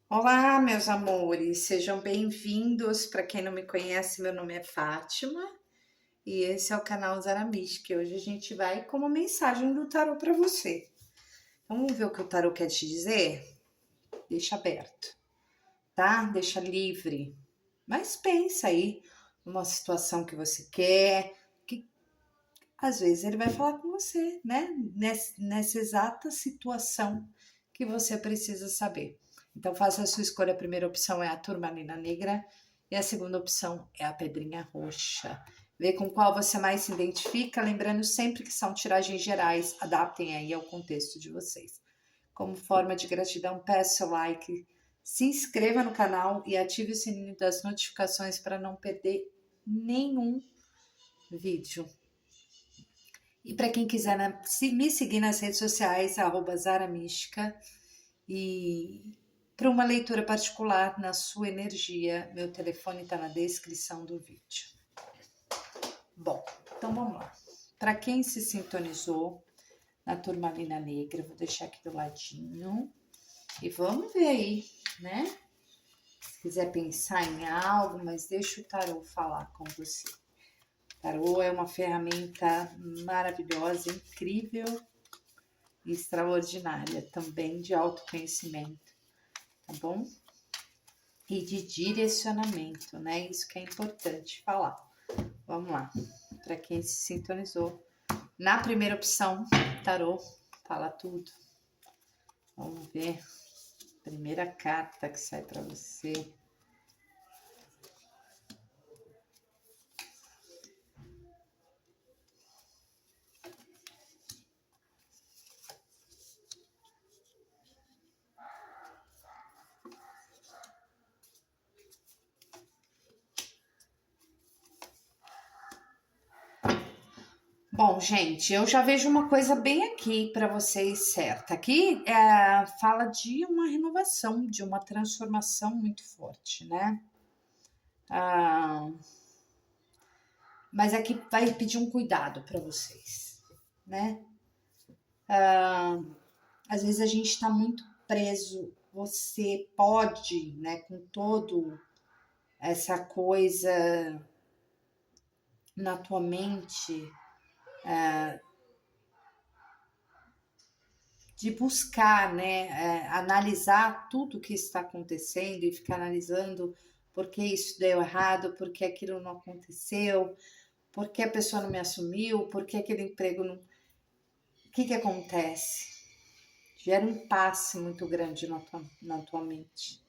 Olá, meus amores, sejam bem-vindos. Para quem não me conhece, meu nome é Fátima e esse é o canal Zara Mística. Hoje a gente vai com uma mensagem do tarô para você. Então, vamos ver o que o tarô quer te dizer? Deixa aberto, tá? Deixa livre. Mas pensa aí numa situação que você quer, que às vezes ele vai falar com você, né? Nessa exata situação que você precisa saber. Então, faça a sua escolha. A primeira opção é a turmalina negra e a segunda opção é a pedrinha roxa. Vê com qual você mais se identifica, lembrando sempre que são tiragens gerais, adaptem aí ao contexto de vocês. Como forma de gratidão, peço seu like, se inscreva no canal e ative o sininho das notificações para não perder nenhum vídeo. E para quem quiser me seguir nas redes sociais, @zaramística, e para uma leitura particular na sua energia, meu telefone está na descrição do vídeo. Bom, então vamos lá. Para quem se sintonizou na turmalina negra, vou deixar aqui do ladinho e vamos ver aí, né? Se quiser pensar em algo, mas deixa o tarô falar com você. O tarô é uma ferramenta maravilhosa, incrível e extraordinária, também de autoconhecimento, tá bom? E de direcionamento, né? Isso que é importante falar. Vamos lá, para quem se sintonizou. Na primeira opção, tarô fala tudo. Vamos ver. Primeira carta que sai para você. Bom, gente, eu já vejo uma coisa bem aqui para vocês, certa. Aqui fala de uma renovação, de uma transformação muito forte, né? Mas aqui vai pedir um cuidado para vocês, né? Às vezes a gente está muito preso. Você pode, né, com todo essa coisa na tua mente, de buscar, né, analisar tudo que está acontecendo e ficar analisando por que isso deu errado, por que aquilo não aconteceu, por que a pessoa não me assumiu, por que aquele emprego não. O que acontece? Gera um impasse muito grande na tua mente.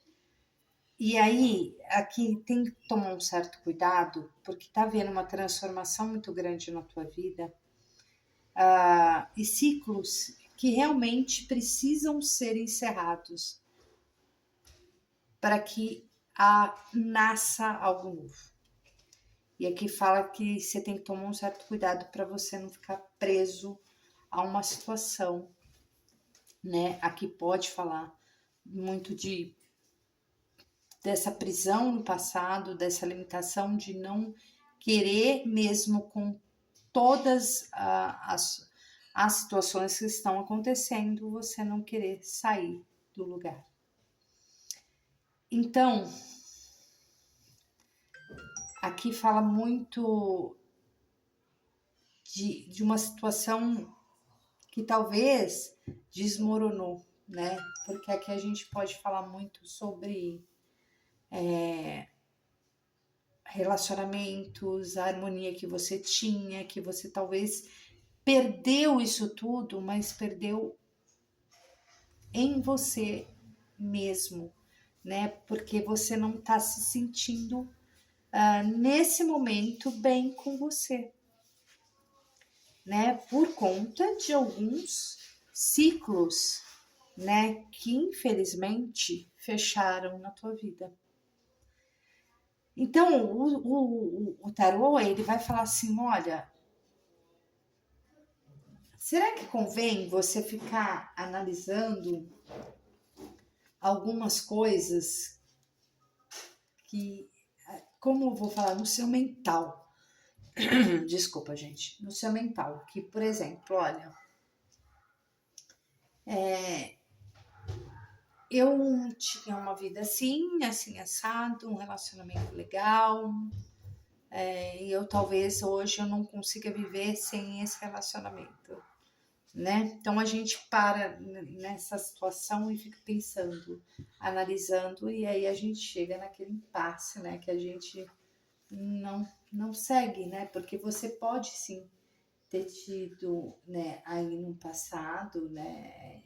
E aí, aqui tem que tomar um certo cuidado, porque tá havendo uma transformação muito grande na tua vida, e ciclos que realmente precisam ser encerrados para que nasça algo novo. E aqui fala que você tem que tomar um certo cuidado para você não ficar preso a uma situação, né? Aqui pode falar muito dessa prisão no passado, dessa limitação de não querer, mesmo com todas as situações que estão acontecendo, você não querer sair do lugar. Então, aqui fala muito de uma situação que talvez desmoronou, né? Porque aqui a gente pode falar muito sobre relacionamentos, a harmonia que você tinha, que você talvez perdeu isso tudo, mas perdeu em você mesmo, né? Porque você não está se sentindo nesse momento bem com você, né? Por conta de alguns ciclos, né? Que infelizmente fecharam na tua vida. Então, o tarô, ele vai falar assim, olha, será que convém você ficar analisando algumas coisas que, como eu vou falar, no seu mental, desculpa, gente, no seu mental, que, por exemplo, olha, eu tinha uma vida assim, assado, um relacionamento legal, e eu talvez hoje eu não consiga viver sem esse relacionamento, né? Então a gente para nessa situação e fica pensando, analisando, e aí a gente chega naquele impasse, né? Que a gente não segue, né? Porque você pode sim ter tido, né, aí no passado, né,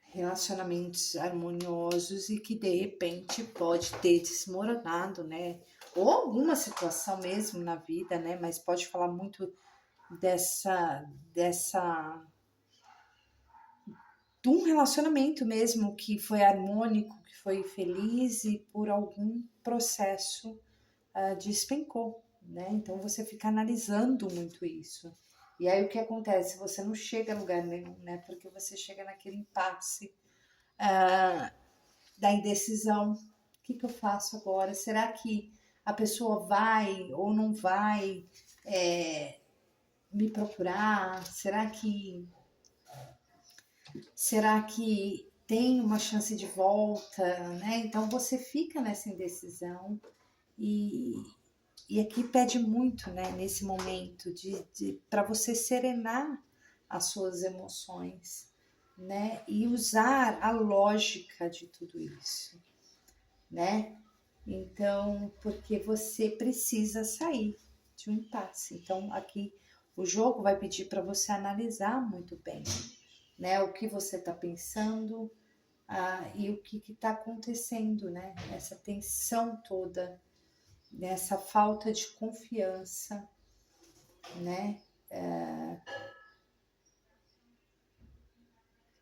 relacionamentos harmoniosos e que de repente pode ter desmoronado, né? Ou alguma situação mesmo na vida, né? Mas pode falar muito dessa de um relacionamento mesmo que foi harmônico, que foi feliz e por algum processo despencou, né? Então você fica analisando muito isso. E aí o que acontece? Você não chega a lugar nenhum, né? Porque você chega naquele impasse da indecisão. O que eu faço agora? Será que a pessoa vai ou não vai me procurar? Será que tem uma chance de volta, né? Então você fica nessa indecisão e, e aqui pede muito, né, nesse momento de para você serenar as suas emoções, né? E usar a lógica de tudo isso, né? Então, porque você precisa sair de um impasse. Então, aqui o jogo vai pedir para você analisar muito bem, né? O que você está pensando e o que está acontecendo, né? Essa tensão toda, nessa falta de confiança, né?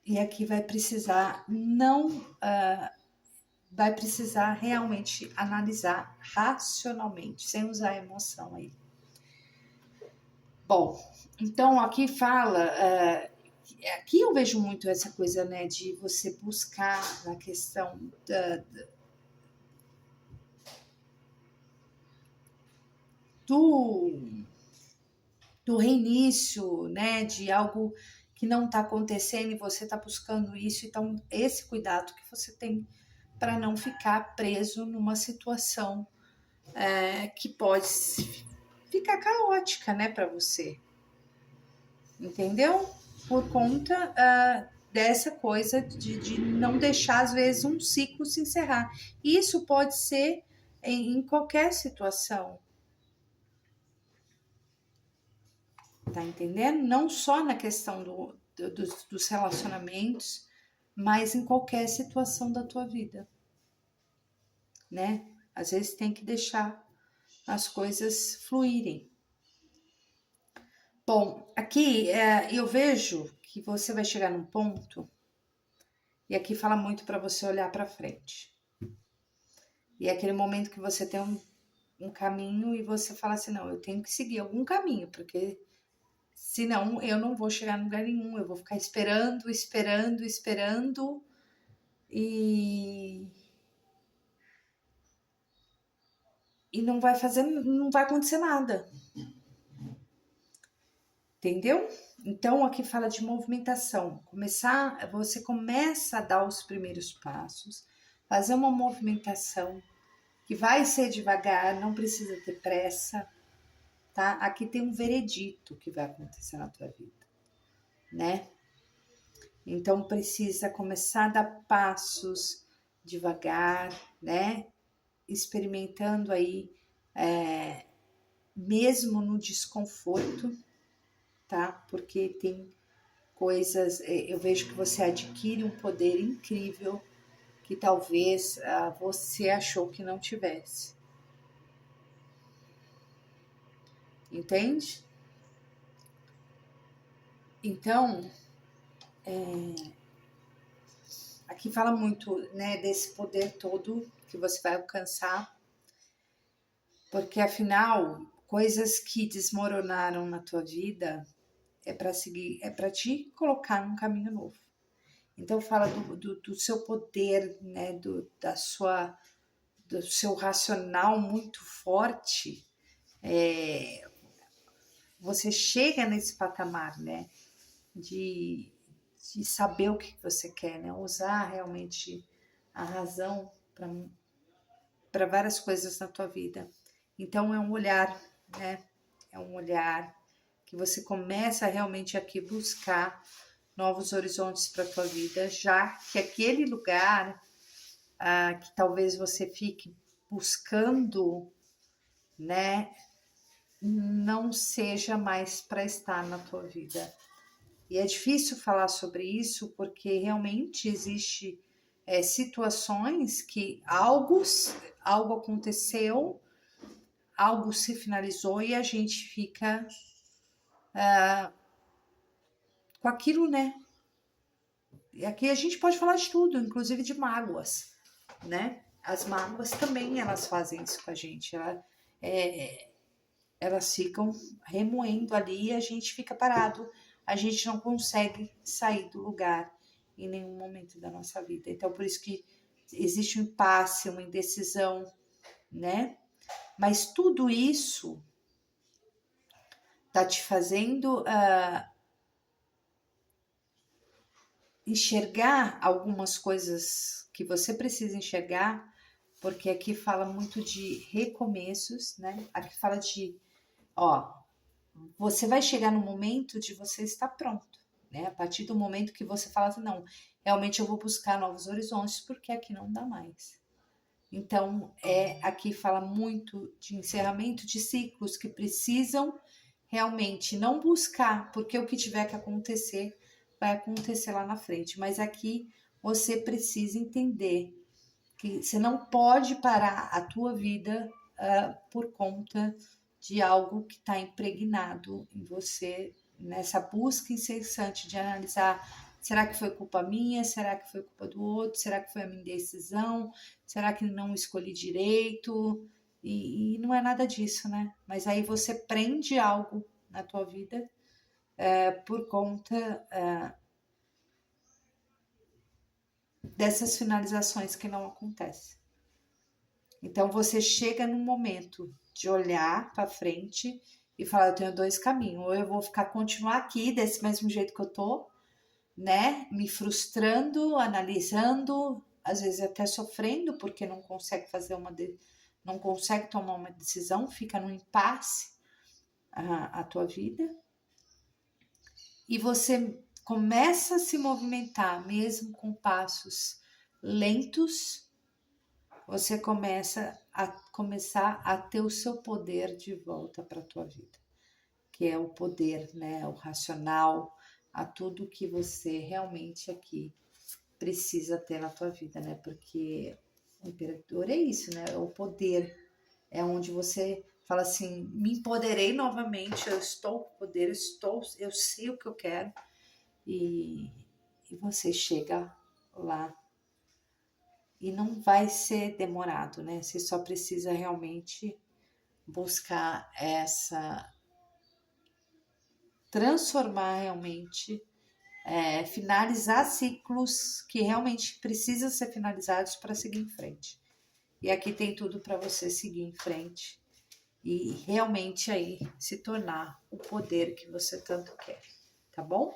E aqui vai precisar não vai precisar realmente analisar racionalmente, sem usar a emoção aí. Bom, então aqui fala, aqui eu vejo muito essa coisa, né, de você buscar na questão do, do reinício, né, de algo que não está acontecendo e você está buscando isso. Então, esse cuidado que você tem para não ficar preso numa situação que pode ficar caótica, né, para você, entendeu? Por conta dessa coisa de não deixar, às vezes, um ciclo se encerrar. Isso pode ser em qualquer situação, tá entendendo? Não só na questão dos relacionamentos, mas em qualquer situação da tua vida, né? Às vezes tem que deixar as coisas fluírem. Bom, aqui eu vejo que você vai chegar num ponto, e aqui fala muito para você olhar para frente. E é aquele momento que você tem um caminho e você fala assim, não, eu tenho que seguir algum caminho, porque senão eu não vou chegar em lugar nenhum, eu vou ficar esperando e não vai acontecer nada. Entendeu? Então aqui fala de movimentação. Você começa a dar os primeiros passos, fazer uma movimentação que vai ser devagar, não precisa ter pressa, tá? Aqui tem um veredito que vai acontecer na tua vida, né? Então precisa começar a dar passos devagar, né? Experimentando aí, mesmo no desconforto, tá? Porque tem coisas, eu vejo que você adquire um poder incrível que talvez você achou que não tivesse. Entende? Então, aqui fala muito, né, desse poder todo que você vai alcançar, porque afinal, coisas que desmoronaram na tua vida é para seguir, é para te colocar num caminho novo. Então fala do seu poder, né, do seu racional muito forte. Você chega nesse patamar, né, de de saber o que você quer, né? Usar realmente a razão para várias coisas na tua vida. Então é um olhar, né? É um olhar que você começa realmente aqui buscar novos horizontes para tua vida, já que aquele lugar que talvez você fique buscando, né, não seja mais para estar na tua vida. E é difícil falar sobre isso porque realmente existe situações que algo aconteceu, algo se finalizou e a gente fica com aquilo, né? E aqui a gente pode falar de tudo, inclusive de mágoas, né? As mágoas também elas fazem isso com a gente. Elas ficam remoendo ali e a gente fica parado. A gente não consegue sair do lugar em nenhum momento da nossa vida. Então, por isso que existe um impasse, uma indecisão, né? Mas tudo isso tá te fazendo enxergar algumas coisas que você precisa enxergar, porque aqui fala muito de recomeços, né? Aqui fala de, ó, você vai chegar no momento de você estar pronto, né? A partir do momento que você fala assim, não, realmente eu vou buscar novos horizontes, porque aqui não dá mais. Então, aqui fala muito de encerramento de ciclos que precisam realmente não buscar, porque o que tiver que acontecer, vai acontecer lá na frente. Mas aqui você precisa entender que você não pode parar a tua vida por conta de algo que está impregnado em você, nessa busca incessante de analisar: será que foi culpa minha? Será que foi culpa do outro? Será que foi a minha decisão? Será que não escolhi direito? E não é nada disso, né? Mas aí você prende algo na tua vida por conta dessas finalizações que não acontecem. Então você chega num momento de olhar para frente e falar: eu tenho dois caminhos, ou eu vou continuar aqui desse mesmo jeito que eu tô, né, me frustrando, analisando, às vezes até sofrendo porque não consegue não consegue tomar uma decisão, fica num impasse a tua vida, e você começa a se movimentar mesmo com passos lentos. Você começar a ter o seu poder de volta para a tua vida, que é o poder, né, o racional, a tudo que você realmente aqui precisa ter na tua vida, né? Porque o imperador é isso, né? É o poder, é onde você fala assim: me empoderei novamente, eu estou com poder, eu sei o que eu quero, e você chega lá. E não vai ser demorado, né? Você só precisa realmente buscar transformar realmente, finalizar ciclos que realmente precisam ser finalizados para seguir em frente. E aqui tem tudo para você seguir em frente e realmente aí se tornar o poder que você tanto quer, tá bom?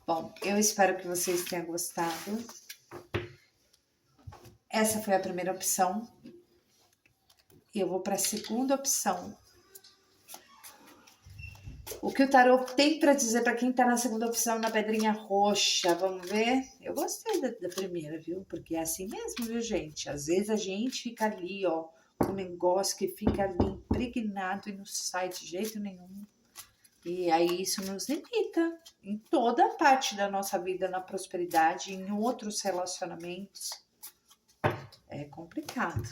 Bom, eu espero que vocês tenham gostado. Essa foi a primeira opção. Eu vou para a segunda opção. O que o tarot tem para dizer para quem está na segunda opção, na pedrinha roxa? Vamos ver? Eu gostei da primeira, viu? Porque é assim mesmo, viu, gente? Às vezes a gente fica ali, ó, com um negócio que fica ali impregnado e não sai de jeito nenhum. E aí isso nos limita em toda a parte da nossa vida, na prosperidade, em outros relacionamentos. É complicado.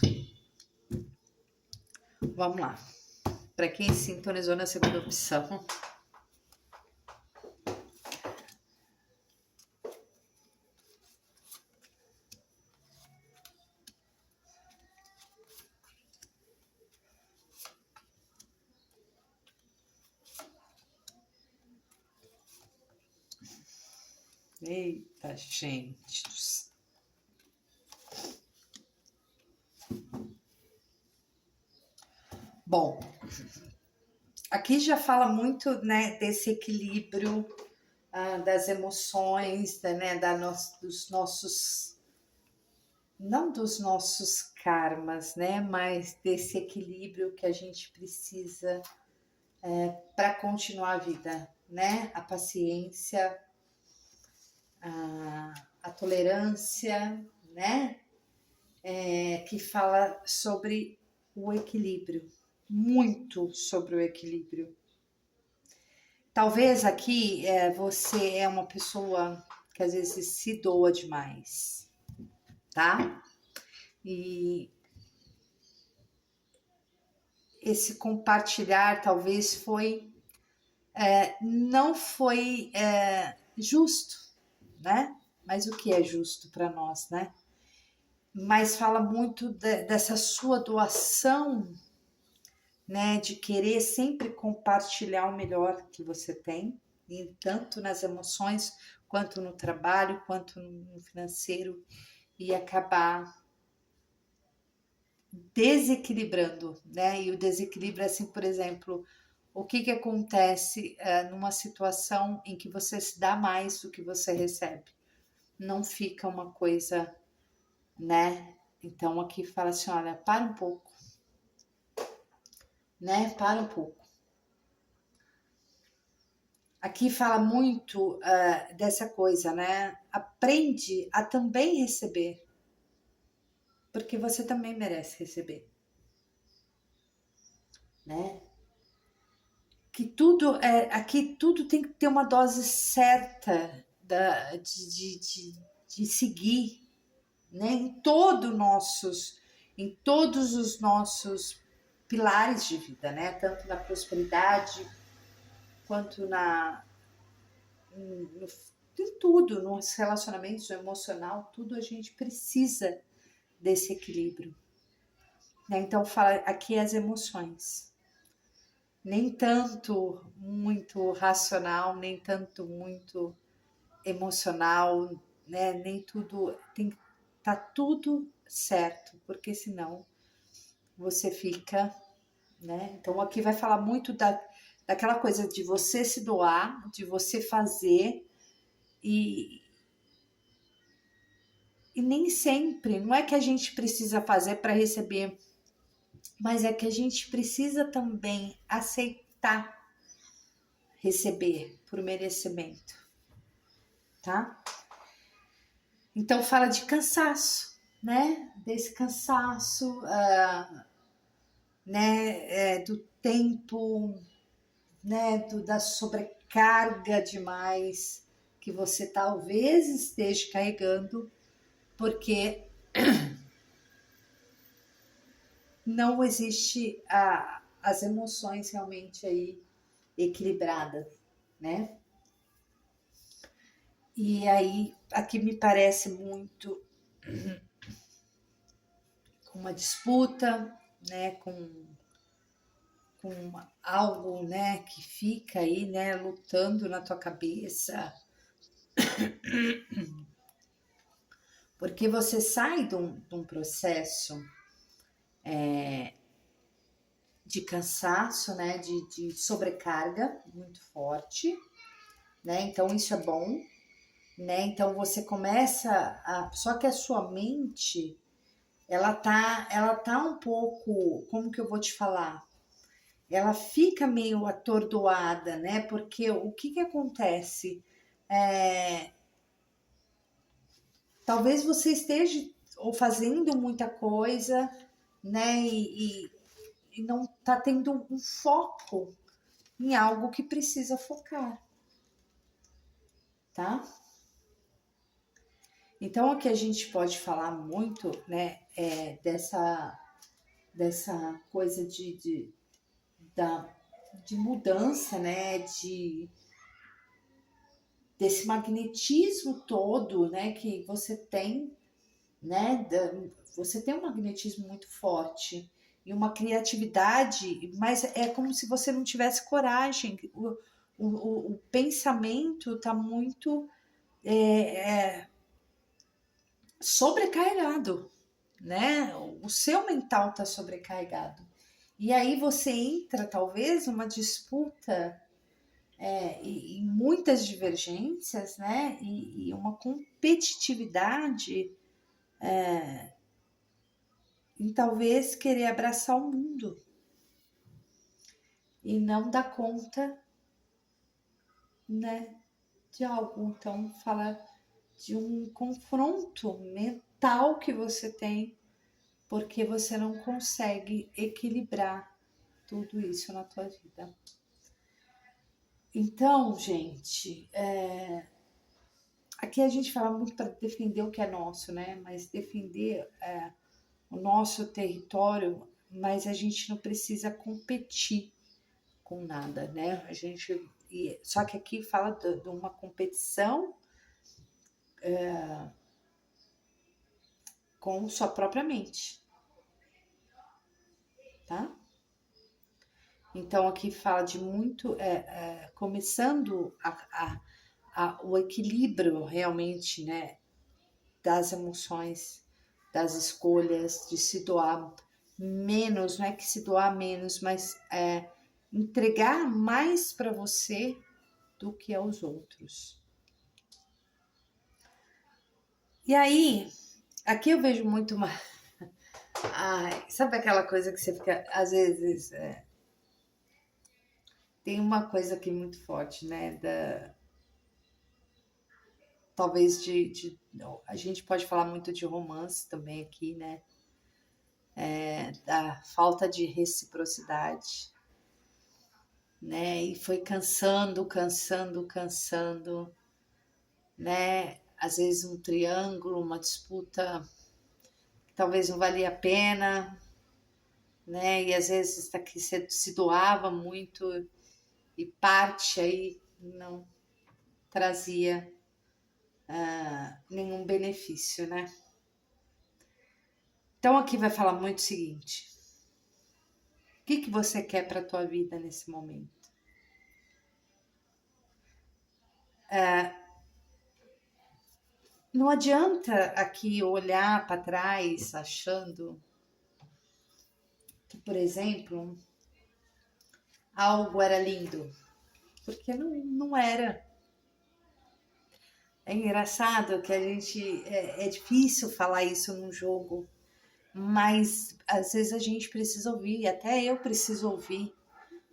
Vamos lá. Para quem sintonizou na segunda opção. Eita, gente. Bom, aqui já fala muito, né, desse equilíbrio das emoções, né, dos nossos, não dos nossos karmas, né, mas desse equilíbrio que a gente precisa para continuar a vida, né? A paciência, a tolerância, né? Que fala sobre o equilíbrio, muito sobre o equilíbrio. Talvez aqui você é uma pessoa que às vezes se doa demais, tá? E esse compartilhar talvez não foi justo, né? Mas o que é justo para nós, né? Mas fala muito dessa sua doação, né? De querer sempre compartilhar o melhor que você tem, e tanto nas emoções, quanto no trabalho, quanto no financeiro, e acabar desequilibrando, né? E o desequilíbrio, assim, por exemplo, o que acontece numa situação em que você se dá mais do que você recebe? Não fica uma coisa, né? Então aqui fala assim, olha, para um pouco, né? Para um pouco. Aqui fala muito dessa coisa, né? Aprende a também receber, porque você também merece receber, né? Que tudo aqui tudo tem que ter uma dose certa de seguir, né? Em todos os nossos pilares de vida, né? Tanto na prosperidade quanto em tudo, nos relacionamentos, no emocional, tudo a gente precisa desse equilíbrio, né? Então fala aqui as emoções, nem tanto muito racional, nem tanto muito emocional, né? Nem tudo tem que tá tudo certo, porque senão você fica, né? Então aqui vai falar muito daquela coisa de você se doar, de você fazer e nem sempre, não é que a gente precisa fazer para receber, mas é que a gente precisa também aceitar receber por merecimento, tá? Então fala de cansaço, né? Desse cansaço, né? Do tempo, né? Da sobrecarga demais que você talvez esteja carregando, porque não existe as emoções realmente aí equilibradas, né? E aí, aqui me parece muito uma disputa, né, com algo, né, que fica aí, né, lutando na tua cabeça, porque você sai de um processo de cansaço, né, de sobrecarga muito forte, né, então isso é bom, né, então você começa só que a sua mente, ela tá um pouco, como que eu vou te falar? Ela fica meio atordoada, né? Porque o que acontece? Talvez você esteja ou fazendo muita coisa, né? E não está tendo um foco em algo que precisa focar, tá? Então, aqui a gente pode falar muito, né? Dessa coisa de mudança, né? Desse magnetismo todo, né, que você tem, né, você tem um magnetismo muito forte e uma criatividade, mas é como se você não tivesse coragem, o pensamento está muito sobrecarregado, né, o seu mental está sobrecarregado, e aí você entra talvez numa disputa e muitas divergências, né? E uma competitividade em talvez querer abraçar o mundo e não dar conta, né, de algo. Então, fala de um confronto mental que você tem porque você não consegue equilibrar tudo isso na tua vida. Então, gente, aqui a gente fala muito para defender o que é nosso, né? Mas defender o nosso território, mas a gente não precisa competir com nada, né? Só que aqui fala de uma competição com sua própria mente, tá? Então aqui fala de muito, começando o equilíbrio realmente, né, das emoções, das escolhas, de se doar menos, não é que se doar menos, mas entregar mais para você do que aos outros. E aí, aqui eu vejo muito uma. Ai, sabe aquela coisa que você fica, às vezes, tem uma coisa aqui muito forte, né? Talvez a gente pode falar muito de romance também aqui, né? Da falta de reciprocidade, né? E foi cansando, né? Às vezes um triângulo, uma disputa que talvez não valia a pena, né? E às vezes daqui se doava muito e parte aí não trazia nenhum benefício, né? Então aqui vai falar muito o seguinte: o que você quer para a tua vida nesse momento? Não adianta aqui olhar para trás achando que, por exemplo, algo era lindo, porque não era. É engraçado que a gente. É difícil falar isso num jogo, mas às vezes a gente precisa ouvir, até eu preciso ouvir.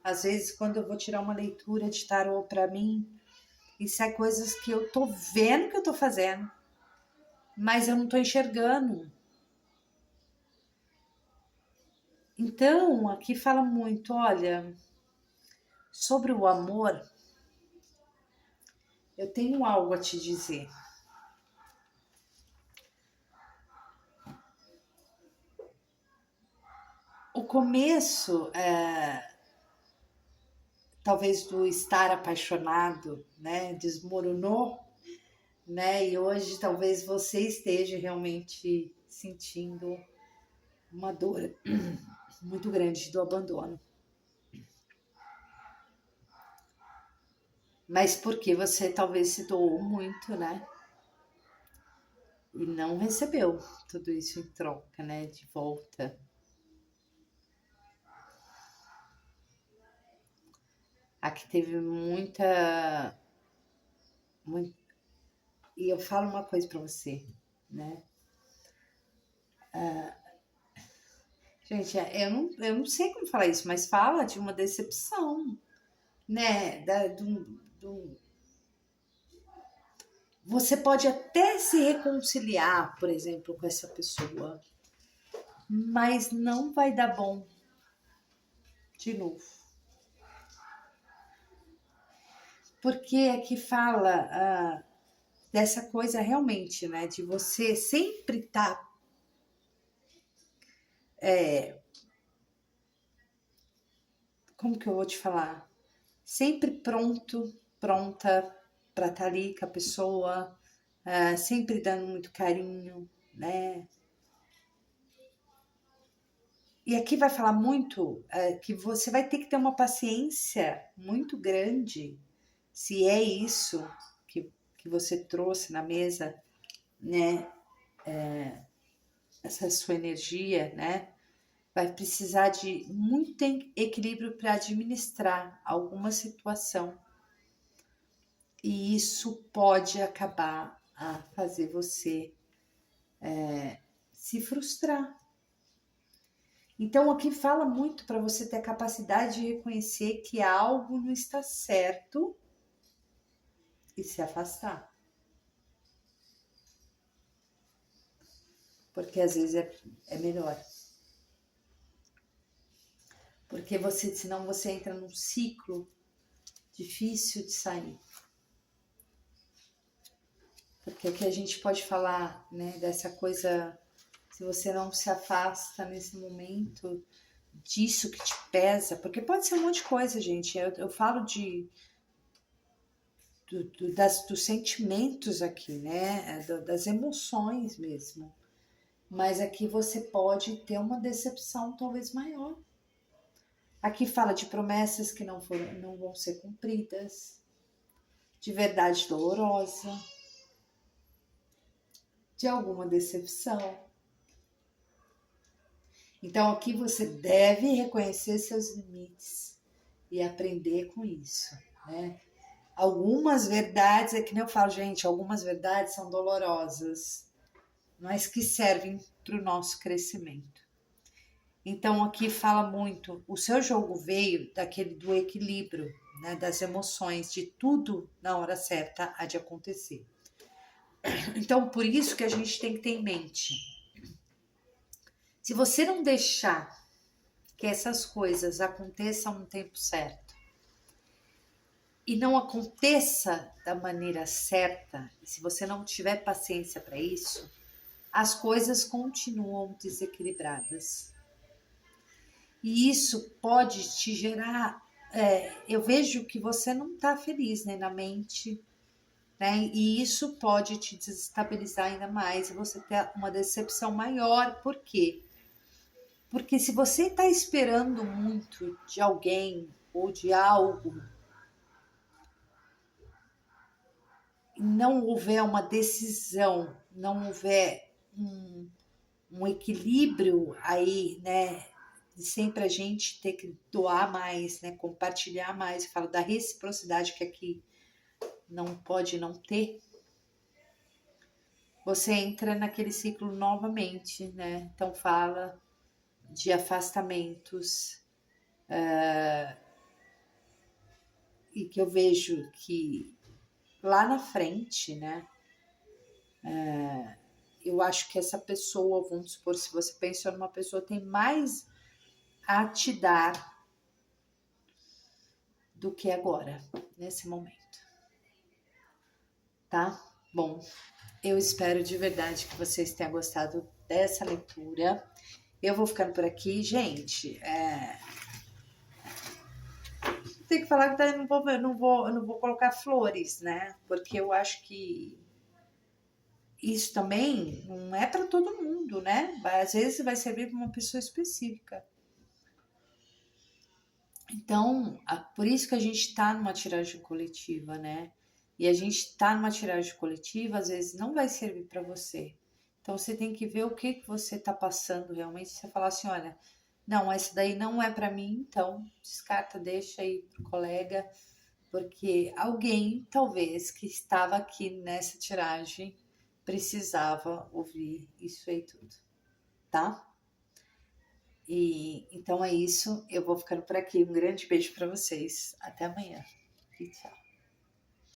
Às vezes, quando eu vou tirar uma leitura de tarô para mim, isso é coisas que eu tô vendo que eu tô fazendo, mas eu não tô enxergando. Então, aqui fala muito, olha, sobre o amor, eu tenho algo a te dizer. O começo, talvez do estar apaixonado, né, desmoronou, né, e hoje talvez você esteja realmente sentindo uma dor muito grande do abandono. Mas porque você talvez se doou muito, né? E não recebeu tudo isso em troca, né? De volta. Aqui teve muito, e eu falo uma coisa para você, né? Gente, eu não sei como falar isso, mas fala de uma decepção, né? Você pode até se reconciliar, por exemplo, com essa pessoa, mas não vai dar bom de novo. Porque aqui fala dessa coisa realmente, né? De você sempre estar como que eu vou te falar? Sempre pronta para estar ali com a pessoa, sempre dando muito carinho, né? E aqui vai falar muito que você vai ter que ter uma paciência muito grande, se é isso que você trouxe na mesa, né? Essa sua energia, né? Vai precisar de muito equilíbrio para administrar alguma situação E isso pode acabar a fazer você se frustrar. Então, aqui fala muito para você ter a capacidade de reconhecer que algo não está certo e se afastar. Porque às vezes é melhor. Porque senão você entra num ciclo difícil de sair. Porque aqui a gente pode falar, né, dessa coisa, se você não se afasta nesse momento disso que te pesa, porque pode ser um monte de coisa, gente. Eu falo dos sentimentos aqui, né, das emoções mesmo. Mas aqui você pode ter uma decepção talvez maior. Aqui fala de promessas que não vão ser cumpridas, de verdade dolorosa, de alguma decepção. Então aqui você deve reconhecer seus limites e aprender com isso, né? Algumas verdades, é que nem eu falo, gente, algumas verdades são dolorosas, mas que servem para o nosso crescimento. Então aqui fala muito, o seu jogo veio do equilíbrio, né, das emoções, de tudo na hora certa há de acontecer. Então por isso que a gente tem que ter em mente, se você não deixar que essas coisas aconteçam no tempo certo e não aconteça da maneira certa, se você não tiver paciência para isso, as coisas continuam desequilibradas. E isso pode te gerar. Eu vejo que você não está feliz, né, na mente, né? E isso pode te desestabilizar ainda mais e você ter uma decepção maior. Por quê? Porque se você está esperando muito de alguém ou de algo, e não houver uma decisão, não houver um equilíbrio aí, né? De sempre a gente ter que doar mais, né? Compartilhar mais. Eu falo da reciprocidade que aqui não pode não ter. Você entra naquele ciclo novamente, né? Então fala de afastamentos, e que eu vejo que lá na frente, né? Eu acho que essa pessoa, vamos supor, se você pensou numa pessoa, tem mais a te dar do que agora, nesse momento, tá? Bom, eu espero de verdade que vocês tenham gostado dessa leitura. Eu vou ficando por aqui, gente. Tem que falar que eu não vou colocar flores, né? Porque eu acho que isso também não é para todo mundo, né? Às vezes vai servir para uma pessoa específica. Então, por isso que a gente está numa tiragem coletiva, né? E a gente está numa tiragem coletiva, às vezes não vai servir para você. Então, você tem que ver o que você está passando realmente. Você falar assim, olha, não, essa daí não é para mim, então descarta, deixa aí pro colega, porque alguém, talvez, que estava aqui nessa tiragem, precisava ouvir isso aí tudo, tá? E então é isso. Eu vou ficando por aqui. Um grande beijo para vocês. Até amanhã. E tchau.